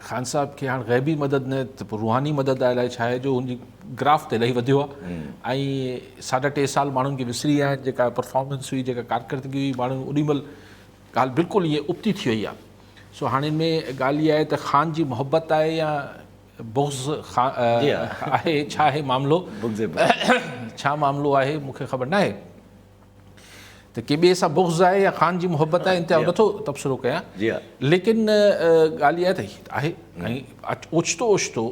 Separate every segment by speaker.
Speaker 1: ख़ान साहब खे हाणे ग़ैबी मदद न त पोइ रूहानी मदद अलाए छा आहे जो हुनजी ग्राफ ते इलाही वधियो आहे ऐं 3.5 साल माण्हुनि खे विसरी विया आहिनि। जेका परफॉर्मेंस हुई, जेका कारकर्दगी हुई, माण्हू ओॾीमहिल ॻाल्हि बिल्कुलु ईअं उबती थी वई आहे। सो हाणे हिन में ॻाल्हि इहा आहे त ख़ान जी मोहबत आहे या बुग़्ज़ आहे, छा आहे मामिलो, छा मामिलो आहे मूंखे ख़बर न आहे त के ॿिए सां बुग़्ज़ आहे या ख़ान जी मोहबत आहे, इंतिहा नथो तबसरो कयां। लेकिन ॻाल्हि इहा त आहे ऐं ओचितो ओचितो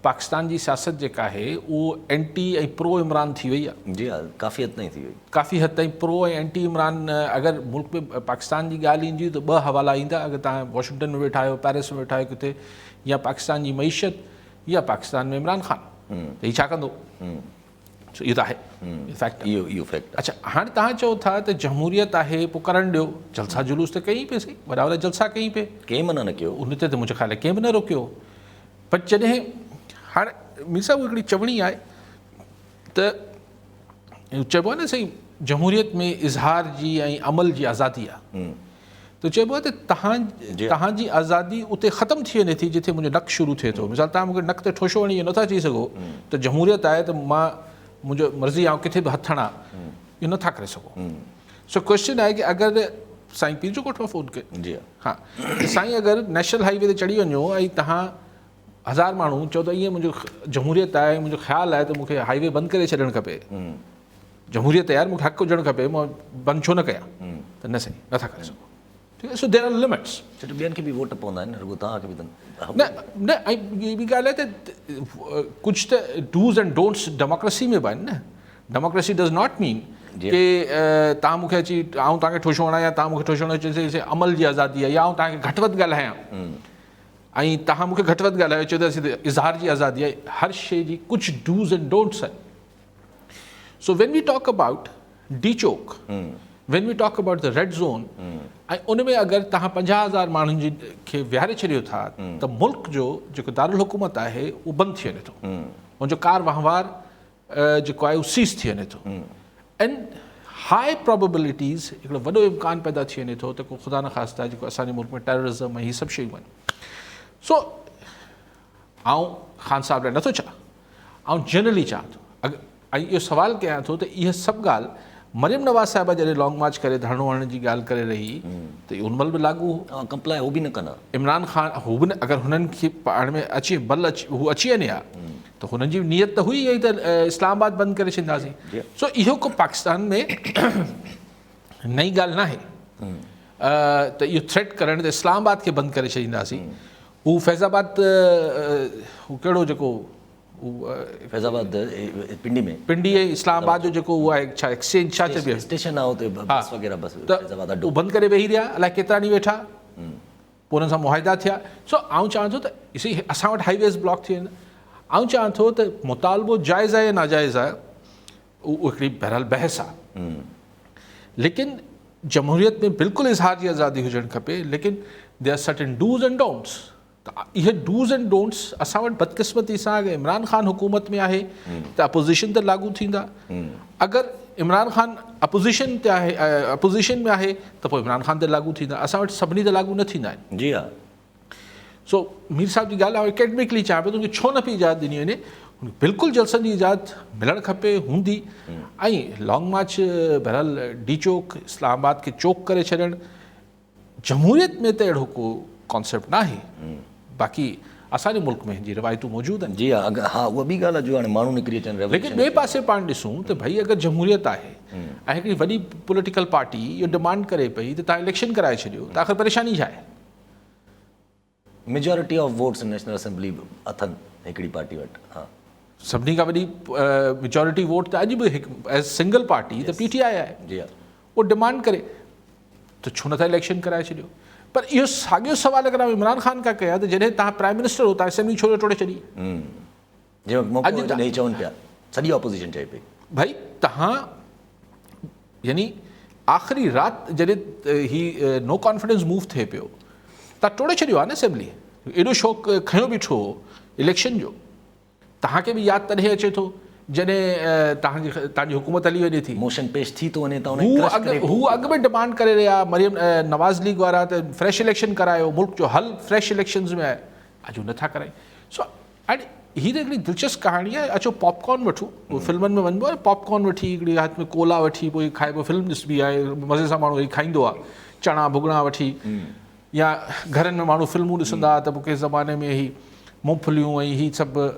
Speaker 1: पाकिस्तान जी सियासत जेका आहे उहो एंटी ऐं प्रो इमरान थी वई आहे।
Speaker 2: जी हा, काफ़ी हद ताईं थी वई, काफ़ी
Speaker 1: हद ताईं प्रो ऐं एंटी इमरान। अगरि मुल्क में पाकिस्तान जी ॻाल्हि ईंदी त 2 हवाला ईंदा। अगरि तव्हां वॉशिंगटन में वेठा आहियो, पेरिस में वेठा आहियो किथे, या पाकिस्तान जी मईशत या पाकिस्तान में इमरान ख़ान, त हीउ छा कंदो? इहो त आहे फैक्ट,
Speaker 2: इहो फैक्ट।
Speaker 1: अच्छा, हाणे तव्हां चओ था त जमहूरियत आहे, पोइ करणु ॾियो। जलसा जुलूस त कई पिए, सही वॾा वॾा जलसा कई पिए,
Speaker 2: कंहिं मना न कयो,
Speaker 1: उन ते त मुंहिंजे ख़्याल कंहिं बि न रोकियो। पर जॾहिं हाणे मीर साहिब हिकिड़ी चवणी आहे त चइबो आहे न सही, जमहूरियत में इज़हार जी ऐं अमल जी आज़ादी आहे। त चइबो आहे त तव्हांजी आज़ादी उते ख़तमु थी वञे थी जिथे मुंहिंजो नक़ शुरू थिए थो। मिसाल तव्हां मूंखे नक़ ते ठोशो हणी इहो नथा चई सघो त जमहूरियत आहे त मां मुंहिंजो मर्ज़ी आहे किथे बि हथु हणां, इहो नथा करे सघो। सो क्वेश्चन आहे कि अगरि साईं पीर जो कोठ में फ़ोन कयो, जी हा, साईं अगरि नेशनल हाईवे ते चढ़ी वञो ऐं तव्हां 1000 माण्हू चओ त ईअं मुंहिंजो जमहूरियत आहे, मुंहिंजो ख़्यालु आहे त मूंखे हाईवे बंदि करे छॾणु खपे, जमहूरियत यार मूंखे हक़ु हुजणु खपे, मां बंदि छो न कयां, त न सही, नथा करे सघो। ठीकु आहे, सो देयर आर लिमिट्स।
Speaker 2: ॿियनि खे बि वोट पवंदा आहिनि, रुॻो तव्हांखे बि
Speaker 1: न न। ऐं ॿी ॻाल्हि आहे त कुझु त डूज़ एंड डोंट्स डेमोक्रेसी में बि आहिनि न। डेमोक्रेसी डज़ नॉट मीन कि तव्हां मूंखे अची आऊं तव्हांखे ठोशो हणां या तव्हां मूंखे ठोशो हणो चए अमल जी आज़ादी आहे, या आऊं तव्हांखे घटि वधि ॻाल्हायां ऐं तव्हां मूंखे घटि वधि ॻाल्हायो चयो त इज़हार जी आज़ादी आहे। हर शइ जी कुझु डूज़ एंड डोंट्स आहिनि। So when we talk about the chowk, when we talk about the red zone, ऐं उन में अगरि तव्हां 50,000 माण्हुनि जी खे विहारे छॾियो था त मुल्क जो जेको दारुल हुकूमत आहे उहो बंदि थी वञे थो, उनजो कार वहिंवार जेको आहे उहो सीज़ थी वञे थो। एंड हाई प्रोबेबिलिटीज़, हिकिड़ो वॾो इम्कान पैदा थी वञे थो त को ख़ुदा न ख़ास्ता जेको असांजे मुल्क में टेररिज़म ऐं हीअ सभु शयूं आहिनि। सो आउं ख़ान साहब लाइ नथो चाहियां, आउं जनरली चाहियां थो। ऐं इहो सुवाल कयां थो त इहा सभु ॻाल्हि मरियम नवाज़ साहिबा जॾहिं लॉन्ग मार्च करे धरणो हणण जी ॻाल्हि करे रही त इहो उन महिल बि लागू हो।
Speaker 2: कंप्लाई हो बि न कंदा
Speaker 1: इमरान ख़ान, हू बि न। अगरि हुननि खे पाण में अची बल हू अची वञे हा त हुननि जी नियत त हुई ई त इस्लामाबाद बंदि करे छॾींदासीं। सो इहो को पाकिस्तान में नई ॻाल्हि न आहे त इहो थ्रेट करणु त इस्लामाबाद खे बंदि करे छॾींदासीं। हू फैज़ाबाद, हू कहिड़ो जेको
Speaker 2: फैज़ाबाद पिंडी
Speaker 1: ऐं इस्लामाबाद जो जेको उहो आहे छा एक्सचेंज छा चइबो
Speaker 2: स्टेशन आहे उते बस वग़ैरह, बस
Speaker 1: त उहो बंदि करे वेही रहिया अलाए केतिरा ॾींहं वेठा, पोइ हुननि सां मुआहिदा थिया। सो आउं चाहियां थो त ॾिसी असां वटि हाईवेज़ ब्लॉक थी वेंदा। आउं चाहियां थो त मुतालबो जाइज़ आहे या नाजाइज़ आहे, उहो हिकिड़ी बहरहाल बहस आहे। लेकिन जमहूरियत में बिल्कुलु इज़हार जी आज़ादी हुजणु खपे, लेकिन there are certain dos and don'ts. त इहे डूज़ एंड डोंट्स असां वटि बदकिस्मती सां अगरि इमरान ख़ान हुकूमत में आहे त अपोज़िशन ते लागू थींदा। अगरि इमरान ख़ान अपोज़िशन ते आहे, अपोज़िशन में आहे त पोइ इमरान ख़ान ते लागू थींदा। असां वटि सभिनी ते लागू न थींदा आहिनि।
Speaker 2: जी हा।
Speaker 1: सो मीर साहिब जी ॻाल्हि आहे एकेडमिकली चाहियां पियो, तुंहिंजी छो न पई इजाज़त ॾिनी वञे? बिल्कुलु जलसनि जी इजाज़त मिलणु खपे, हूंदी। ऐं लॉन्ग मार्च बहरहाल डी चौक, इस्लामाबाद खे चौक करे छॾणु, जमहूरियत में त अहिड़ो को कॉन्सेप्ट न आहे। बाक़ी असांजे मुल्क में जी रवायतूं मौजूदु आहिनि।
Speaker 2: जी हा, हा उहा बि ॻाल्हि आहे जो हाणे माण्हू निकिरी अचनि।
Speaker 1: लेकिन ॿिए पासे पाण ॾिसूं त भई अगरि जमहूरियत आहे ऐं हिकिड़ी वॾी पॉलिटिकल पार्टी इहो डिमांड करे पई त तव्हां इलेक्शन कराए छॾियो, त आख़िर परेशानी छा आहे?
Speaker 2: Majority of votes national assembly अथनि हिकिड़ी पार्टी वटि। हा, सभिनी
Speaker 1: खां वॾी मेजॉरिटी वोट त अॼु बि एज़ सिंगल पार्टी त PTI आहे।
Speaker 2: जी हा,
Speaker 1: उहो डिमांड करे त छो नथा इलेक्शन कराए छॾियो? पर इहो साॻियो सवाल अगरि इमरान ख़ान खां कया त जॾहिं तव्हां प्राइम मिनिस्टर हो तव्हां असेंबली छो टोड़े छॾी?
Speaker 2: अॼु चवनि पिया, सॼी ऑपोज़िशन चए पई
Speaker 1: भाई तव्हां यानी आख़िरी राति जॾहिं ही नो कॉन्फिडेंस मूव थिए पियो तव्हां टोड़े छॾियो आहे न असेंबली। एॾो शौक़ु खयों बीठो इलेक्शन जो। तव्हांखे बि यादि तॾहिं अचे थो जॾहिं तव्हांजी हुकूमत हली वञे थी,
Speaker 2: मोशन पेश थी थो वञे,
Speaker 1: हू अॻु में डिमांड करे रहिया मरियम नवाज़ लीग वारा त फ्रेश इलेक्शन करायो, मुल्क जो हल फ्रेश इलेक्शन्स में आहे। अॼु नथा करायूं। सो एंड हीअ त हिकिड़ी दिलचस्प कहाणी आहे। अचो पॉपकॉर्न वठूं, फिल्मनि में वञिबो आहे, पॉपकॉर्न वठी हिकिड़ी हथ में कोला वठी पोइ खाइबो, फिल्म ॾिसबी आहे, मज़े सां माण्हू वेही खाईंदो आहे, चणा भुॻड़ा वठी, या घरनि में माण्हू फिल्मूं ॾिसंदा त पोइ कंहिं ज़माने में ही मूंगफलियूं ऐं हीअ सभु,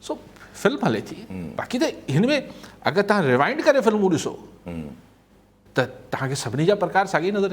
Speaker 1: सो फिल्म हले थी। बाक़ी त हिन में अगरि तव्हां रिवाइंड करे फिल्मूं ॾिसो त तव्हांखे सभिनी जा प्रकार साॻी नज़र